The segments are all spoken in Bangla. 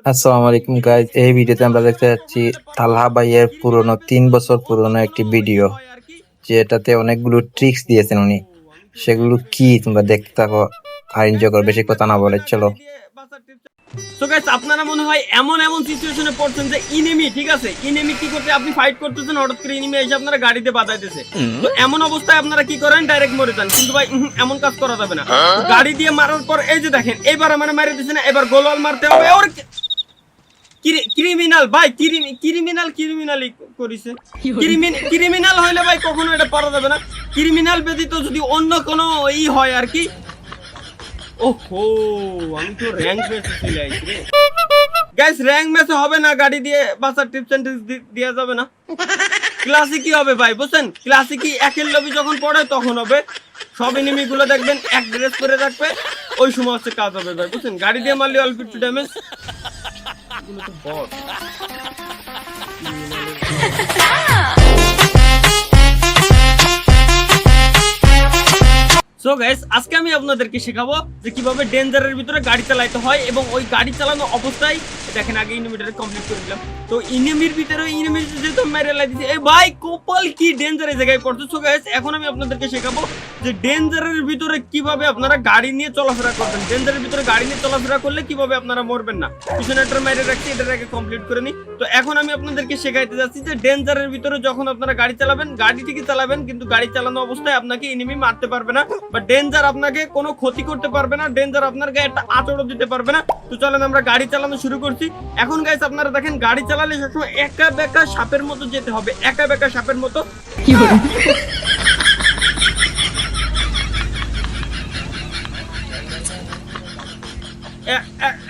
আসসালামু আলাইকুম গাইজ, এই ভিডিওতে আমরা দেখতে যাচ্ছি তালহা ভাইয়ের পুরনো 3 বছর পুরনো একটি ভিডিও, যেটাতে অনেকগুলো ট্রিক্স দিয়েছেন উনি। সেগুলো কি তোমরা দেখতে থাকো আর এনজয় করো, বেশি কথা না বলে চলো। সো গাইস, আপনারা মনে হয় এমন সিচুয়েশনে পড়ছেন যে ইনিমি, ঠিক আছে, ইনিমি কি করতে আপনি ফাইট করতেছেন, হঠাৎ করে ইনিমি এসে আপনারা গাড়িতে বাধাইতেছে। তো এমন অবস্থায় আপনারা কি করেন, ডাইরেক্ট মরে যান। কিন্তু ভাই এমন কাজ করা যাবে না। গাড়ি দিয়ে মারার পর এই যে দেখেন, এইবার আমার মেরে দিছে না, এবার গোলওয়াল মারতে হবে। ওর ক্রিমিনাল ভাই, ক্রিমিনালই করিছে। ক্রিমিনাল হইলে ভাই কখনো এটা পারা যাবে না। ক্রিমিনাল ব্যতীত যদি অন্য কোনো হয় আর কি। ওহো, আমি তো র‍্যাঙ্ক ম্যাচে চলে আইছি রে গাইস। র‍্যাঙ্ক ম্যাচে হবে না, গাড়ি দিয়ে বাসার টিপস এন্ড ট্রিক্স দেয়া যাবে না। ক্লাসিকই হবে ভাই, বুঝছেন? ক্লাসিকই একের লবি যখন পড়ে তখন হবে। সব এনিমি গুলো দেখবেন এক ড্রেস পরে রাখবে, ওই সময় হচ্ছে কাজ হবে ভাই, বুঝছেন? গাড়ি দিয়ে মারলে অল্প একটু ড্যামেজ। এগুলো তো বট। সো গাইস, আজকে আমি আপনাদেরকে শেখাবো যে কিভাবে ডেঞ্জারের ভিতরে গাড়ি চালাতে হয়, এবং ওই গাড়ি চালানো অবস্থায় দেখেন আগে ইনিমিটারে কমপ্লিট করে দিলাম। তো ইনিমির ভিতরে ইনিমির যেহেতু মেরে লাগিয়েছে, এই ভাই কপাল কি ডেঞ্জারের জায়গায় পড়ছে। সো গাইস, এখন আমি আপনাদেরকে শেখাবো যে ডেঞ্জারের ভিতরে কিভাবে আপনারা গাড়ি নিয়ে চলাফেরা করবেন। ডেঞ্জারের ভিতরে গাড়ি নিয়ে চলাফেরা করলে কিভাবে আপনারা মরবেন না। পিছনে একটা মেরে রাখছি, এটার আগে কমপ্লিট করে নি। তো এখন আমি আপনাদেরকে শেখাইতে যাচ্ছি যে ডেঞ্জারের ভিতরে যখন আপনারা গাড়ি চালাবেন, গাড়ি ঠিকই চালাবেন, কিন্তু গাড়ি চালানো অবস্থায় আপনাকে ইনিমি মারতে পারবে না, বা ডেঞ্জার আপনাকে কোনো ক্ষতি করতে পারবে না, ডেঞ্জার আপনার গায়ে একটা আঁচড়ও দিতে পারবে না। তো চলেন আমরা গাড়ি চালানো শুরু করছি। এখন গাইস, আপনারা দেখেন গাড়ি চালালে সবসময় একা বেকা সাপের মতো যেতে হবে, একা বেকা সাপের মতো।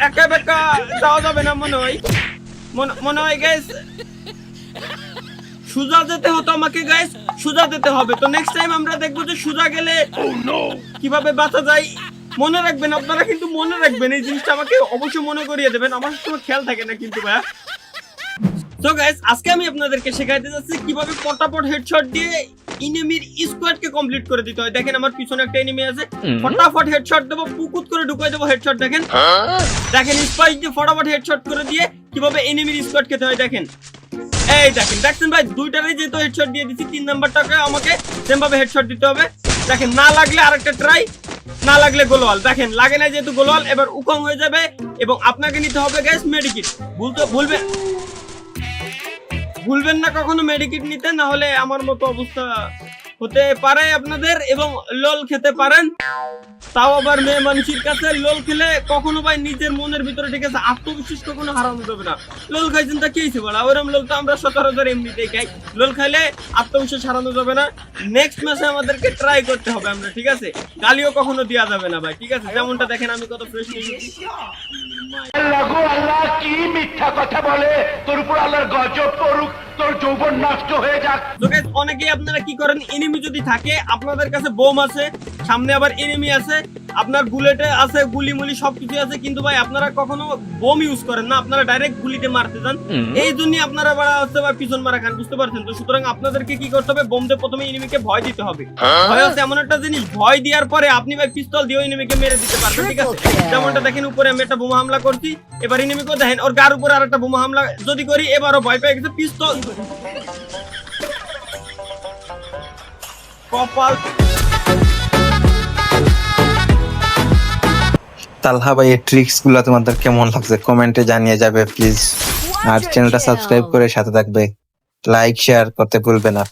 একা বেকা যাওয়া যাবে না, মনে হয় গাইস সোজা যেতে হতো আমাকে গাইস, সোজা যেতে হবে। তো নেক্সট টাইম আমরা দেখবো যে সোজা গেলে কিভাবে বাঁচা যায়। মনে রাখবেন, আপনারা কিন্তু মনে রাখবেন এই জিনিসটা, আমাকে অবশ্যই মনে করিয়ে দেবেন, আমার সময় খেয়াল থাকে না কিন্তু ভাইয়া। তো গাইস, আজকে আমি আপনাদেরকে শেখাইতে যাচ্ছি কিভাবে পটাপট হেডশট দিয়ে এনিমির স্কোয়াডকে কমপ্লিট করে দিতে হয়। দেখেন আমার পিছনে একটা এনিমি আছে, ফটাফট হেডশট দেবো, পুকুত করে ঢুকাই দেবো হেডশট। দেখেন স্পাইস দিয়ে ফটাফট হেডশট করে দিয়ে কিভাবে এনিমির স্কোয়াড খেতে হয়। দেখেন, এই দেখছেন ভাই, দুইটারই যেহেতু হেডশট দিয়ে দিচ্ছি, 3 নাম্বারটাকে আমাকে সেম ভাবে হেডশট দিতে হবে। দেখেন, না লাগলে আরেকটা ট্রাই, না লাগলে গোলওয়াল। দেখেন লাগে না যেহেতু গোলওয়াল, এবার উকং হয়ে যাবে, এবং আপনাকে নিতে হবে গাইস মেডিকিট। ভুলবেন না কখনো মেডিকিট নিতে, না হলে আমার মতো অবস্থা হতে পারে আপনাদের, এবং লোল খেতে পারেন, তাও আবার মেয়ে মানুষের কাছে। লোল খেলে কখনো ভাই নিজের মনের ভিতরে, ঠিক আছে, আত্মবিশ্বাস কখনো হারানো যাবে না। লোল খাইছেন তা কি হয়েছে বলা, ওরম লোল তো আমরা সচরাচর এমনিতেই খাই। লোল খাইলে আত্মবিশ্বাস হারানো যাবে না। নেক্সট ম্যাচে আমাদেরকে ট্রাই করতে হবে আমরা, ঠিক আছে? গালিও কখনো দেওয়া যাবে না ভাই, ঠিক আছে? যেমনটা দেখেন আমি কত ফ্রেশ নিয়েছি। আল্লাহ কি মিথ্যা কথা বলে, তোর উপর আল্লাহর গজব পড়ুক, তোর যৌবন নষ্ট হয়ে যাক। তো গাইস, অনেকেই আপনারা কি করেন, এনিমি যদি থাকে আপনাদের কাছে, বোম আছে, সামনে আবার এনিমি আছে, আপনার বুলেটে আছে, গুলি সবকিছু আছে, কিন্তু ভাই আপনারা কখনো বোম ইউজ করেন না, আপনারা ডাইরেক্ট গুলিতে মারতে যান। এই জন্যই আপনারা হচ্ছে বা পিছন মারা খান, বুঝতে পারছেন? তো সুতরাং আপনাদেরকে কি করতে হবে, বোম দিয়ে প্রথমে এনিমিকে ভয় দিতে হবে। ভয় হচ্ছে এমন একটা জিনিস, ভয় দেওয়ার পরে আপনি ভাই পিস্তল দিয়ে এনিমিকে মেরে দিতে পারবেন, ঠিক আছে? যেমনটা দেখেন উপরে আমি একটা বোমা হামলা করছি, এবার এনিমিকে দেখেন ওর গার উপরে আরেকটা বোমা হামলা যদি করি, এবারও ভয় পেয়ে গেছে, পিস্তল কপাল। তালহা ভাইয়ের ট্রিক্স গুলো তোমাদের কেমন লাগছে কমেন্টে জানিয়ে যাবে প্লিজ, আর চ্যানেলটা সাবস্ক্রাইব করে সাথে থাকবে, লাইক শেয়ার করতে ভুলবে না।